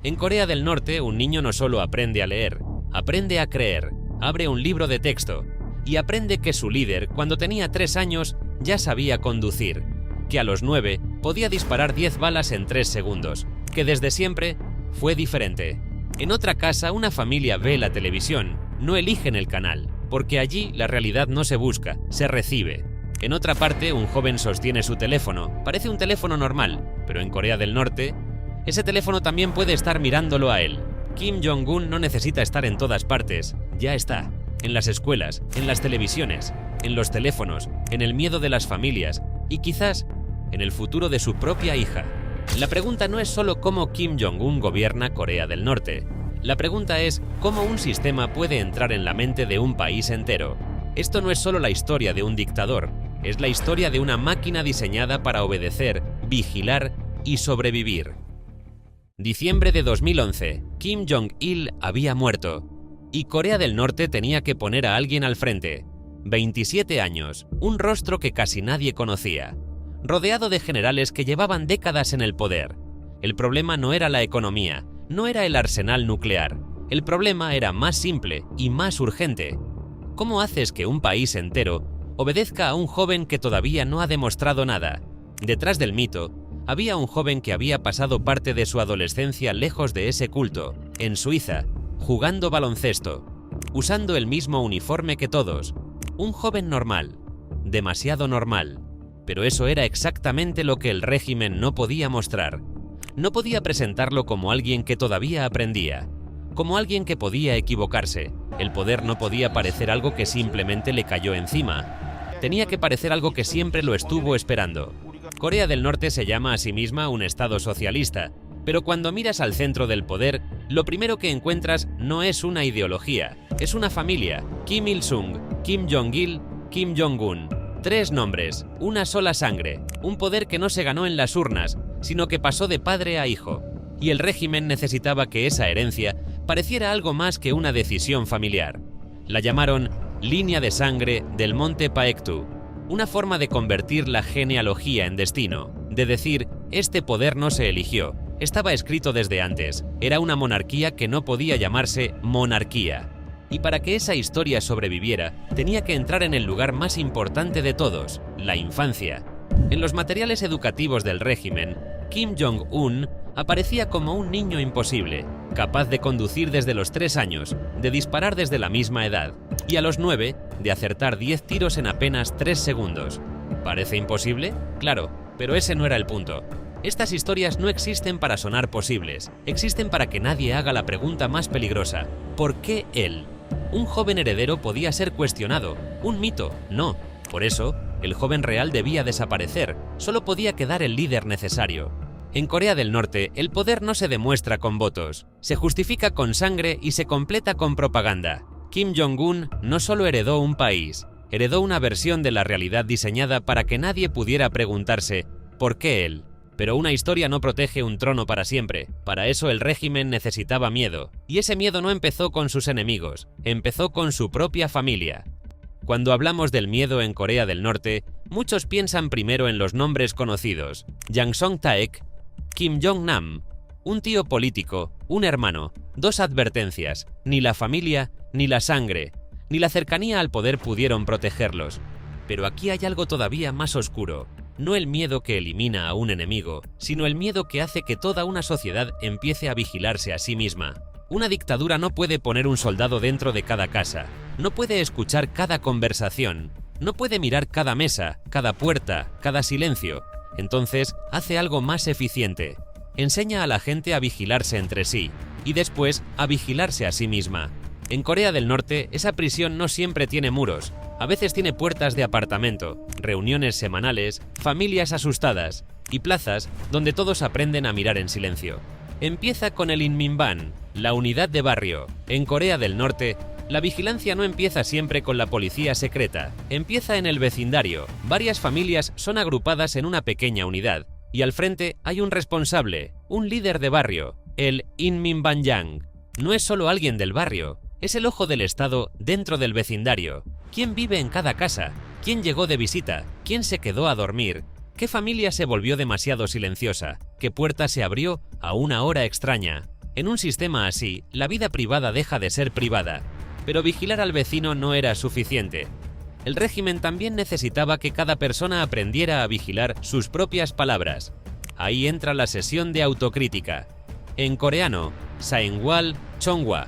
En Corea del Norte, un niño no solo aprende a leer, aprende a creer, abre un libro de texto y aprende que su líder, cuando tenía 3 años, ya sabía conducir, que a los 9 podía disparar 10 balas en 3 segundos, que desde siempre fue diferente. En otra casa, una familia ve la televisión, no eligen el canal, porque allí la realidad no se busca, se recibe. En otra parte, un joven sostiene su teléfono, parece un teléfono normal, pero en Corea del Norte, ese teléfono también puede estar mirándolo a él. Kim Jong-un no necesita estar en todas partes, ya está. En las escuelas, en las televisiones, en los teléfonos, en el miedo de las familias y quizás en el futuro de su propia hija. La pregunta no es solo cómo Kim Jong-un gobierna Corea del Norte. La pregunta es cómo un sistema puede entrar en la mente de un país entero. Esto no es solo la historia de un dictador, es la historia de una máquina diseñada para obedecer, vigilar y sobrevivir. Diciembre de 2011, Kim Jong-il había muerto y Corea del Norte tenía que poner a alguien al frente. 27 años, un rostro que casi nadie conocía, rodeado de generales que llevaban décadas en el poder. El problema no era la economía, no era el arsenal nuclear. El problema era más simple y más urgente. ¿Cómo haces que un país entero obedezca a un joven que todavía no ha demostrado nada? Detrás del mito, había un joven que había pasado parte de su adolescencia lejos de ese culto, en Suiza, jugando baloncesto, usando el mismo uniforme que todos. Un joven normal, demasiado normal. Pero eso era exactamente lo que el régimen no podía mostrar. No podía presentarlo como alguien que todavía aprendía, como alguien que podía equivocarse. El poder no podía parecer algo que simplemente le cayó encima. Tenía que parecer algo que siempre lo estuvo esperando. Corea del Norte se llama a sí misma un estado socialista, pero cuando miras al centro del poder, lo primero que encuentras no es una ideología, es una familia: Kim Il-sung, Kim Jong-il, Kim Jong-un. 3 nombres, una sola sangre, un poder que no se ganó en las urnas, sino que pasó de padre a hijo. Y el régimen necesitaba que esa herencia pareciera algo más que una decisión familiar. La llamaron línea de sangre del monte Paektu, una forma de convertir la genealogía en destino, de decir, este poder no se eligió, estaba escrito desde antes, era una monarquía que no podía llamarse monarquía. Y para que esa historia sobreviviera, tenía que entrar en el lugar más importante de todos, la infancia. En los materiales educativos del régimen, Kim Jong-un aparecía como un niño imposible, capaz de conducir desde los 3 años, de disparar desde la misma edad, y a los 9, de acertar 10 tiros en apenas 3 segundos. ¿Parece imposible? Claro, pero ese no era el punto. Estas historias no existen para sonar posibles, existen para que nadie haga la pregunta más peligrosa: ¿por qué él? Un joven heredero podía ser cuestionado, un mito, no. Por eso, el joven real debía desaparecer, solo podía quedar el líder necesario. En Corea del Norte, el poder no se demuestra con votos, se justifica con sangre y se completa con propaganda. Kim Jong-un no solo heredó un país, heredó una versión de la realidad diseñada para que nadie pudiera preguntarse ¿por qué él? Pero una historia no protege un trono para siempre. Para eso el régimen necesitaba miedo. Y ese miedo no empezó con sus enemigos, empezó con su propia familia. Cuando hablamos del miedo en Corea del Norte, muchos piensan primero en los nombres conocidos: Jang Song-taek, Kim Jong-nam, un tío político, un hermano, 2 advertencias: ni la familia, ni la sangre, ni la cercanía al poder pudieron protegerlos. Pero aquí hay algo todavía más oscuro. No el miedo que elimina a un enemigo, sino el miedo que hace que toda una sociedad empiece a vigilarse a sí misma. Una dictadura no puede poner un soldado dentro de cada casa, no puede escuchar cada conversación, no puede mirar cada mesa, cada puerta, cada silencio. Entonces hace algo más eficiente. Enseña a la gente a vigilarse entre sí y después a vigilarse a sí misma. En Corea del Norte, esa prisión no siempre tiene muros. A veces tiene puertas de apartamento, reuniones semanales, familias asustadas y plazas donde todos aprenden a mirar en silencio. Empieza con el Inminban, la unidad de barrio. En Corea del Norte, la vigilancia no empieza siempre con la policía secreta, empieza en el vecindario. Varias familias son agrupadas en una pequeña unidad y al frente hay un responsable, un líder de barrio, el Inminbanjang. No es solo alguien del barrio, es el ojo del Estado dentro del vecindario. ¿Quién vive en cada casa? ¿Quién llegó de visita? ¿Quién se quedó a dormir? ¿Qué familia se volvió demasiado silenciosa? ¿Qué puerta se abrió a una hora extraña? En un sistema así, la vida privada deja de ser privada, pero vigilar al vecino no era suficiente. El régimen también necesitaba que cada persona aprendiera a vigilar sus propias palabras. Ahí entra la sesión de autocrítica. En coreano, Saengwal Chongwa.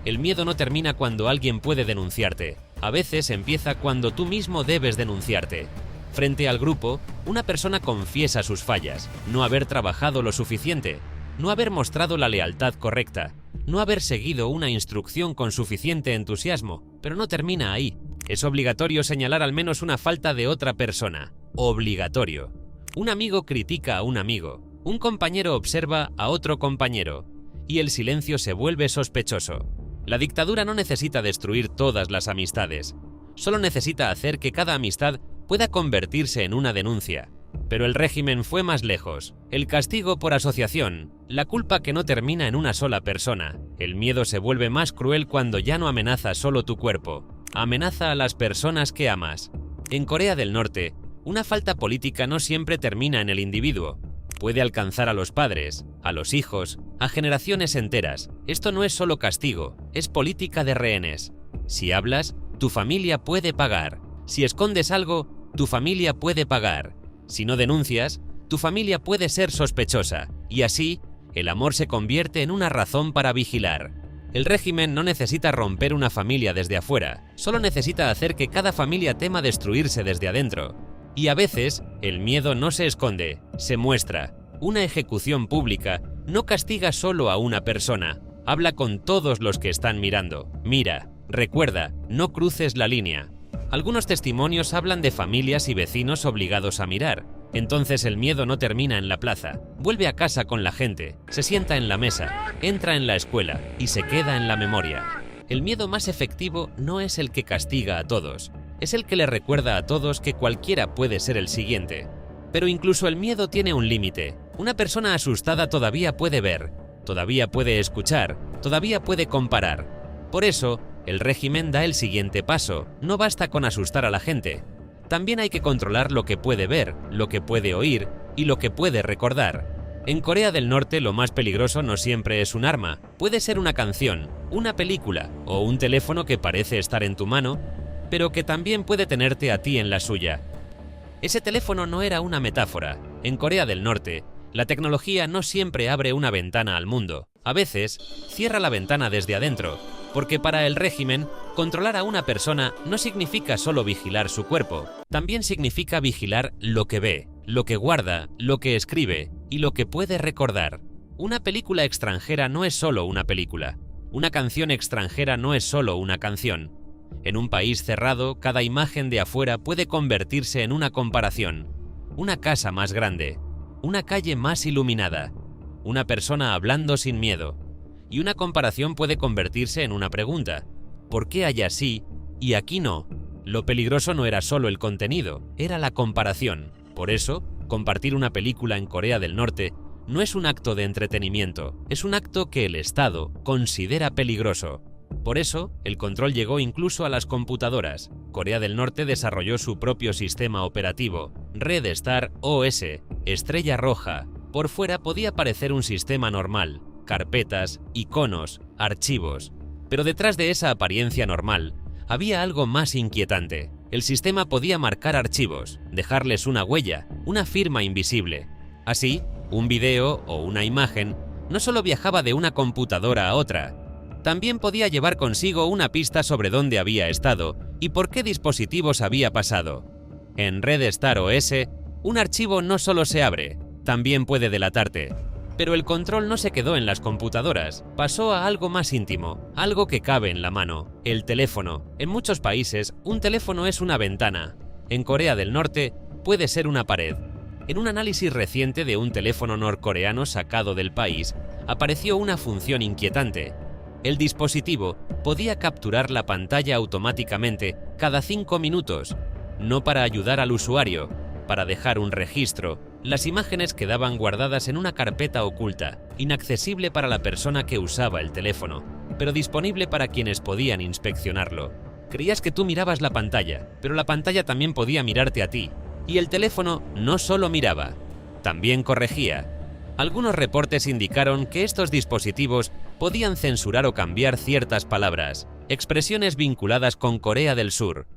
El miedo no termina cuando alguien puede denunciarte. A veces empieza cuando tú mismo debes denunciarte. Frente al grupo, una persona confiesa sus fallas, no haber trabajado lo suficiente, no haber mostrado la lealtad correcta, no haber seguido una instrucción con suficiente entusiasmo, pero no termina ahí. Es obligatorio señalar al menos una falta de otra persona. Obligatorio. Un amigo critica a un amigo, un compañero observa a otro compañero, y el silencio se vuelve sospechoso. La dictadura no necesita destruir todas las amistades, solo necesita hacer que cada amistad pueda convertirse en una denuncia. Pero el régimen fue más lejos. El castigo por asociación, la culpa que no termina en una sola persona. El miedo se vuelve más cruel cuando ya no amenaza solo tu cuerpo, amenaza a las personas que amas. En Corea del Norte, una falta política no siempre termina en el individuo. Puede alcanzar a los padres, a los hijos, a generaciones enteras. Esto no es solo castigo, es política de rehenes. Si hablas, tu familia puede pagar. Si escondes algo, tu familia puede pagar. Si no denuncias, tu familia puede ser sospechosa. Y así, el amor se convierte en una razón para vigilar. El régimen no necesita romper una familia desde afuera, solo necesita hacer que cada familia tema destruirse desde adentro. Y a veces, el miedo no se esconde, se muestra. Una ejecución pública no castiga solo a una persona, habla con todos los que están mirando. Mira, recuerda, no cruces la línea. Algunos testimonios hablan de familias y vecinos obligados a mirar. Entonces el miedo no termina en la plaza, vuelve a casa con la gente, se sienta en la mesa, entra en la escuela y se queda en la memoria. El miedo más efectivo no es el que castiga a todos, es el que le recuerda a todos que cualquiera puede ser el siguiente. Pero incluso el miedo tiene un límite. Una persona asustada todavía puede ver, todavía puede escuchar, todavía puede comparar. Por eso, el régimen da el siguiente paso, no basta con asustar a la gente. También hay que controlar lo que puede ver, lo que puede oír y lo que puede recordar. En Corea del Norte lo más peligroso no siempre es un arma, puede ser una canción, una película o un teléfono que parece estar en tu mano, pero que también puede tenerte a ti en la suya. Ese teléfono no era una metáfora. En Corea del Norte, la tecnología no siempre abre una ventana al mundo. A veces, cierra la ventana desde adentro, porque para el régimen, controlar a una persona no significa solo vigilar su cuerpo, también significa vigilar lo que ve, lo que guarda, lo que escribe y lo que puede recordar. Una película extranjera no es solo una película. Una canción extranjera no es solo una canción. En un país cerrado, cada imagen de afuera puede convertirse en una comparación. Una casa más grande, una calle más iluminada, una persona hablando sin miedo. Y una comparación puede convertirse en una pregunta. ¿Por qué allá sí y aquí no? Lo peligroso no era solo el contenido, era la comparación. Por eso, compartir una película en Corea del Norte no es un acto de entretenimiento, es un acto que el Estado considera peligroso. Por eso, el control llegó incluso a las computadoras. Corea del Norte desarrolló su propio sistema operativo, Red Star OS, Estrella Roja. Por fuera podía parecer un sistema normal, carpetas, iconos, archivos. Pero detrás de esa apariencia normal, había algo más inquietante. El sistema podía marcar archivos, dejarles una huella, una firma invisible. Así, un video o una imagen no solo viajaba de una computadora a otra, también podía llevar consigo una pista sobre dónde había estado y por qué dispositivos había pasado. En Red Star OS, un archivo no solo se abre, también puede delatarte. Pero el control no se quedó en las computadoras, pasó a algo más íntimo, algo que cabe en la mano, el teléfono. En muchos países, un teléfono es una ventana. En Corea del Norte, puede ser una pared. En un análisis reciente de un teléfono norcoreano sacado del país, apareció una función inquietante. El dispositivo podía capturar la pantalla automáticamente cada 5 minutos, no para ayudar al usuario, para dejar un registro. Las imágenes quedaban guardadas en una carpeta oculta, inaccesible para la persona que usaba el teléfono, pero disponible para quienes podían inspeccionarlo. Creías que tú mirabas la pantalla, pero la pantalla también podía mirarte a ti, y el teléfono no solo miraba, también corregía. Algunos reportes indicaron que estos dispositivos podían censurar o cambiar ciertas palabras, expresiones vinculadas con Corea del Sur,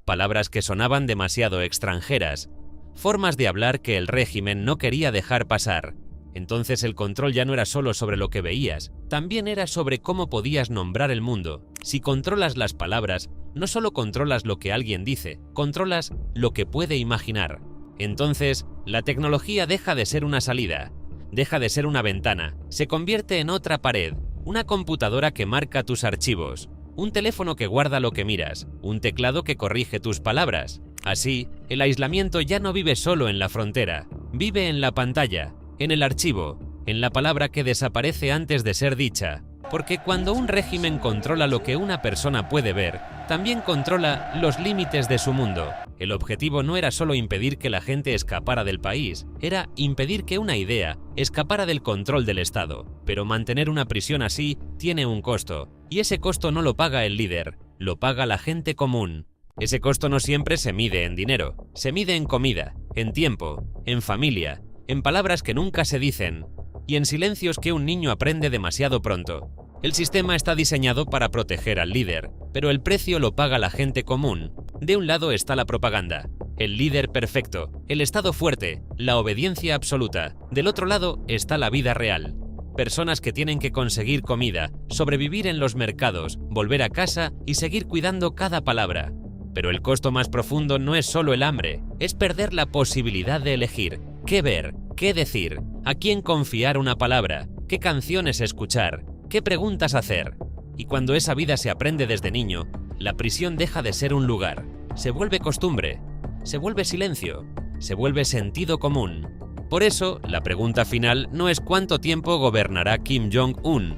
palabras que sonaban demasiado extranjeras, formas de hablar que el régimen no quería dejar pasar. Entonces el control ya no era solo sobre lo que veías, también era sobre cómo podías nombrar el mundo. Si controlas las palabras, no solo controlas lo que alguien dice, controlas lo que puede imaginar. Entonces, la tecnología deja de ser una salida, deja de ser una ventana, se convierte en otra pared, una computadora que marca tus archivos, un teléfono que guarda lo que miras, un teclado que corrige tus palabras. Así, el aislamiento ya no vive solo en la frontera, vive en la pantalla, en el archivo, en la palabra que desaparece antes de ser dicha. Porque cuando un régimen controla lo que una persona puede ver, también controla los límites de su mundo. El objetivo no era solo impedir que la gente escapara del país, era impedir que una idea escapara del control del Estado. Pero mantener una prisión así tiene un costo, y ese costo no lo paga el líder, lo paga la gente común. Ese costo no siempre se mide en dinero, se mide en comida, en tiempo, en familia, en palabras que nunca se dicen, y en silencios que un niño aprende demasiado pronto. El sistema está diseñado para proteger al líder, pero el precio lo paga la gente común. De un lado está la propaganda, el líder perfecto, el Estado fuerte, la obediencia absoluta. Del otro lado está la vida real. Personas que tienen que conseguir comida, sobrevivir en los mercados, volver a casa y seguir cuidando cada palabra. Pero el costo más profundo no es solo el hambre, es perder la posibilidad de elegir qué ver, qué decir, a quién confiar una palabra, qué canciones escuchar, qué preguntas hacer. Y cuando esa vida se aprende desde niño, la prisión deja de ser un lugar, se vuelve costumbre, se vuelve silencio, se vuelve sentido común. Por eso, la pregunta final no es cuánto tiempo gobernará Kim Jong-un.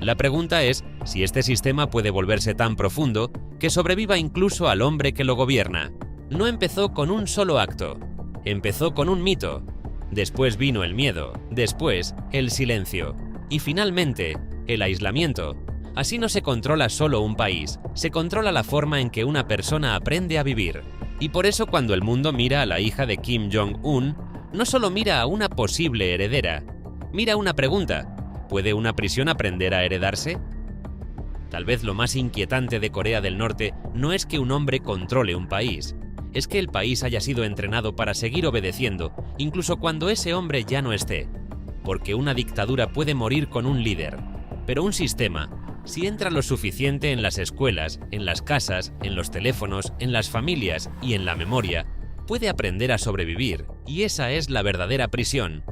La pregunta es si este sistema puede volverse tan profundo que sobreviva incluso al hombre que lo gobierna. No empezó con un solo acto, empezó con un mito, después vino el miedo, después el silencio y finalmente el aislamiento. Así no se controla solo un país, se controla la forma en que una persona aprende a vivir. Y por eso cuando el mundo mira a la hija de Kim Jong-un, no solo mira a una posible heredera, mira una pregunta: ¿puede una prisión aprender a heredarse? Tal vez lo más inquietante de Corea del Norte no es que un hombre controle un país, es que el país haya sido entrenado para seguir obedeciendo, incluso cuando ese hombre ya no esté. Porque una dictadura puede morir con un líder, pero un sistema, si entra lo suficiente en las escuelas, en las casas, en los teléfonos, en las familias y en la memoria, puede aprender a sobrevivir, y esa es la verdadera prisión.